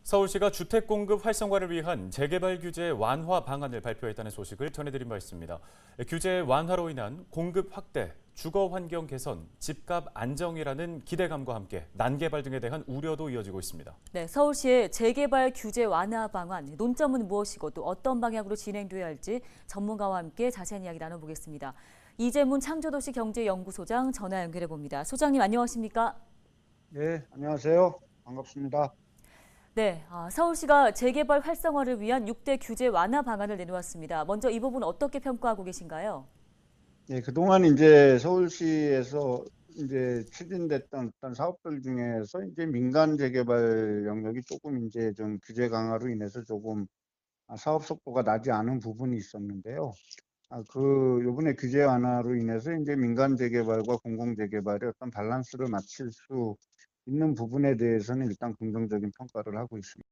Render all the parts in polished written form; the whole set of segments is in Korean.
서울시가 주택 공급 활성화를 위한 재개발 규제 완화 방안을 발표했다는 소식을 전해드린 바 있습니다. 규제 완화로 인한 공급 확대, 주거 환경 개선, 집값 안정이라는 기대감과 함께 난개발 등에 대한 우려도 이어지고 있습니다. 네, 서울시의 재개발 규제 완화 방안, 논점은 무엇이고 또 어떤 방향으로 진행돼야 할지 전문가와 함께 자세한 이야기 나눠보겠습니다. 이재문 창조도시 경제연구소장 전화 연결해 봅니다. 소장님 안녕하십니까? 네, 안녕하세요. 반갑습니다. 네, 서울시가 재개발 활성화를 위한 6대 규제 완화 방안을 내놓았습니다. 먼저 이 부분 어떻게 평가하고 계신가요? 네, 그동안 이제 서울시에서 이제 추진됐던 어떤 사업들 중에서 이제 민간 재개발 영역이 조금 이제 좀 규제 강화로 인해서 조금 사업 속도가 나지 않은 부분이 있었는데요. 요번에 규제 완화로 인해서 이제 민간 재개발과 공공 재개발의 어떤 밸런스를 맞출 수 있는 부분에 대해서는 일단 긍정적인 평가를 하고 있습니다.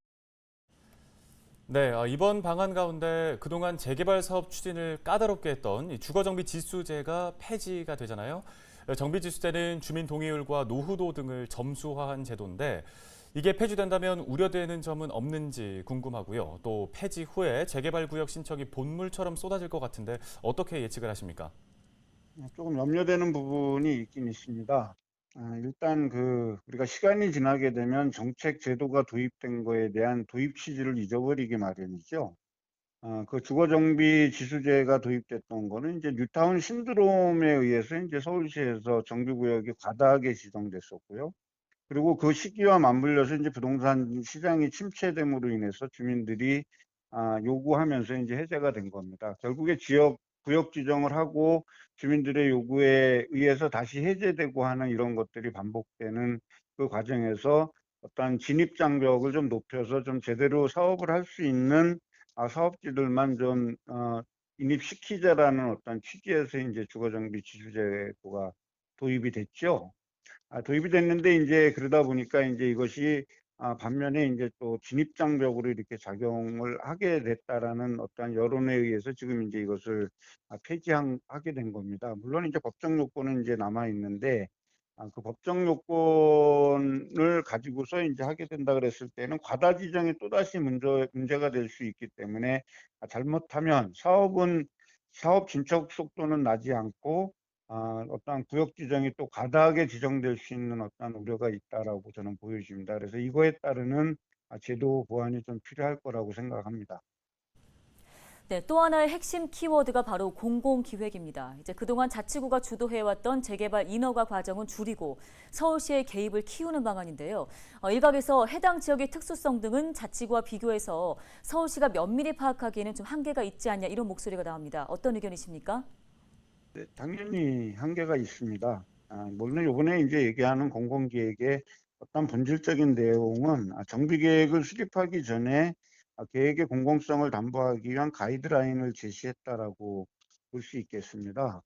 네, 이번 방안 가운데 그동안 재개발 사업 추진을 까다롭게 했던 이 주거정비 지수제가 폐지가 되잖아요. 정비 지수제는 주민 동의율과 노후도 등을 점수화한 제도인데 이게 폐지된다면 우려되는 점은 없는지 궁금하고요. 또 폐지 후에 재개발 구역 신청이 본물처럼 쏟아질 것 같은데 어떻게 예측을 하십니까? 조금 염려되는 부분이 있긴 있습니다. 일단 우리가 시간이 지나게 되면 정책 제도가 도입된 거에 대한 도입 취지를 잊어버리기 마련이죠. 그 주거정비 지수제가 도입됐던 거는 이제 뉴타운 신드롬에 의해서 이제 서울시에서 정비구역이 과다하게 지정됐었고요. 그리고 그 시기와 맞물려서 이제 부동산 시장이 침체됨으로 인해서 주민들이 요구하면서 이제 해제가 된 겁니다. 결국에 구역 지정을 하고 주민들의 요구에 의해서 다시 해제되고 하는 이런 것들이 반복되는 그 과정에서 어떤 진입 장벽을 좀 높여서 좀 제대로 사업을 할 수 있는 사업지들만 좀 인입시키자라는 어떤 취지에서 이제 주거정비 지수제도가 도입이 됐죠. 도입이 됐는데 이제 그러다 보니까 이제 이것이 반면에 이제 또 진입장벽으로 이렇게 작용을 하게 됐다라는 어떤 여론에 의해서 지금 이제 이것을 폐지하게 된 겁니다. 물론 이제 법적 요건은 이제 남아 있는데 그 법적 요건을 가지고서 이제 하게 된다 그랬을 때는 과다 지정이 또다시 문제가 될 수 있기 때문에 잘못하면 사업 진척 속도는 나지 않고 어떠한 구역 지정이 또 과다하게 지정될 수 있는 어떤 우려가 있다라고 저는 보여집니다. 그래서 이거에 따르는 제도 보완이 좀 필요할 거라고 생각합니다. 네, 또 하나의 핵심 키워드가 바로 공공기획입니다. 이제 그동안 자치구가 주도해왔던 재개발 인허가 과정은 줄이고 서울시의 개입을 키우는 방안인데요. 일각에서 해당 지역의 특수성 등은 자치구와 비교해서 서울시가 면밀히 파악하기에는 좀 한계가 있지 않냐 이런 목소리가 나옵니다. 어떤 의견이십니까? 네, 당연히 한계가 있습니다. 물론 이번에 이제 얘기하는 공공기획의 어떤 본질적인 내용은 정비계획을 수립하기 전에 계획의 공공성을 담보하기 위한 가이드라인을 제시했다라고 볼 수 있겠습니다.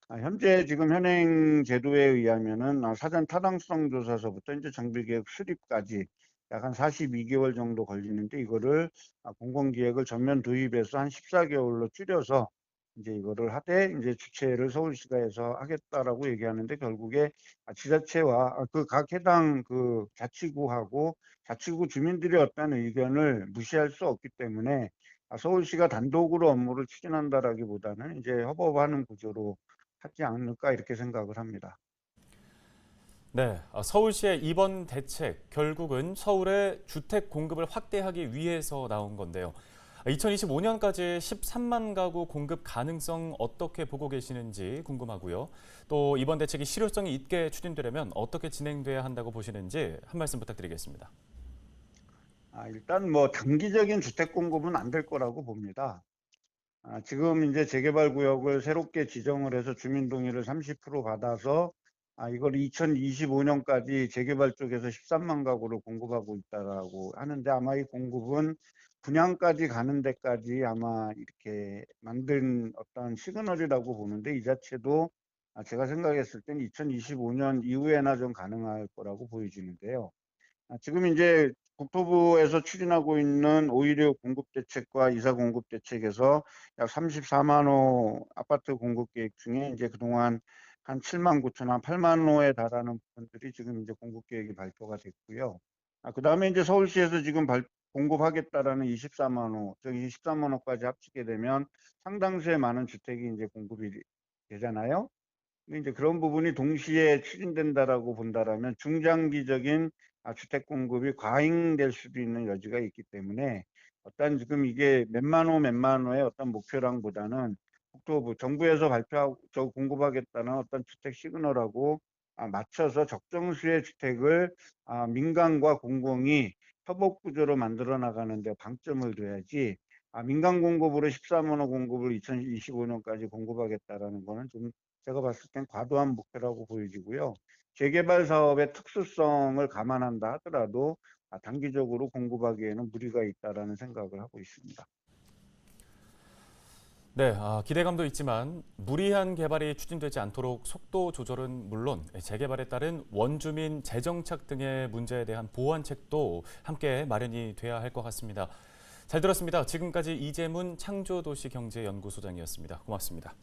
현재 지금 현행 제도에 의하면은 사전 타당성 조사서부터 이제 정비계획 수립까지 약 한 42개월 정도 걸리는데 이거를 공공기획을 전면 도입해서 한 14개월로 줄여서 이제 이거를 하되 이제 주최를 서울시가 해서 하겠다라고 얘기하는데 결국에 지자체와 그 각 해당 그 자치구하고 자치구 주민들의 어떤 의견을 무시할 수 없기 때문에 서울시가 단독으로 업무를 추진한다라기보다는 이제 협업하는 구조로 하지 않을까 이렇게 생각을 합니다. 네, 서울시의 이번 대책 결국은 서울의 주택 공급을 확대하기 위해서 나온 건데요. 2025년까지 13만 가구 공급 가능성 어떻게 보고 계시는지 궁금하고요. 또 이번 대책이 실효성이 있게 추진되려면 어떻게 진행돼야 한다고 보시는지 한 말씀 부탁드리겠습니다. 일단 뭐 단기적인 주택 공급은 안 될 거라고 봅니다. 지금 이제 재개발 구역을 새롭게 지정을 해서 주민 동의를 30% 받아서 이걸 2025년까지 재개발 쪽에서 13만 가구를 공급하고 있다라고 하는데 아마 이 공급은 분양까지 가는 데까지 아마 이렇게 만든 어떤 시그널이라고 보는데 이 자체도 제가 생각했을 땐 2025년 이후에나 좀 가능할 거라고 보여지는데요. 지금 이제 국토부에서 추진하고 있는 5.16 공급 대책과 이사 공급 대책에서 약 34만 호 아파트 공급 계획 중에 이제 그동안 한 7만 9천, 한 8만 호에 달하는 부분들이 지금 이제 공급 계획이 발표가 됐고요. 그다음에 이제 서울시에서 지금 공급하겠다라는 24만 호, 저기 13만 호까지 합치게 되면 상당수의 많은 주택이 이제 공급이 되잖아요. 근데 이제 그런 부분이 동시에 추진된다라고 본다라면 중장기적인 주택 공급이 과잉될 수도 있는 여지가 있기 때문에 어떤 지금 이게 몇만 호의 어떤 목표량보다는 국토부 정부에서 발표하고 공급하겠다는 어떤 주택 시그널하고 맞춰서 적정수의 주택을 민간과 공공이 협업 구조로 만들어 나가는 데 방점을 둬야지 민간 공급으로 13만 호 공급을 2025년까지 공급하겠다라는 거는 좀 제가 봤을 땐 과도한 목표라고 보여지고요. 재개발 사업의 특수성을 감안한다 하더라도 단기적으로 공급하기에는 무리가 있다라는 생각을 하고 있습니다. 네, 기대감도 있지만 무리한 개발이 추진되지 않도록 속도 조절은 물론 재개발에 따른 원주민 재정착 등의 문제에 대한 보완책도 함께 마련이 돼야 할 것 같습니다. 잘 들었습니다. 지금까지 이재문 창조도시경제연구소장이었습니다. 고맙습니다.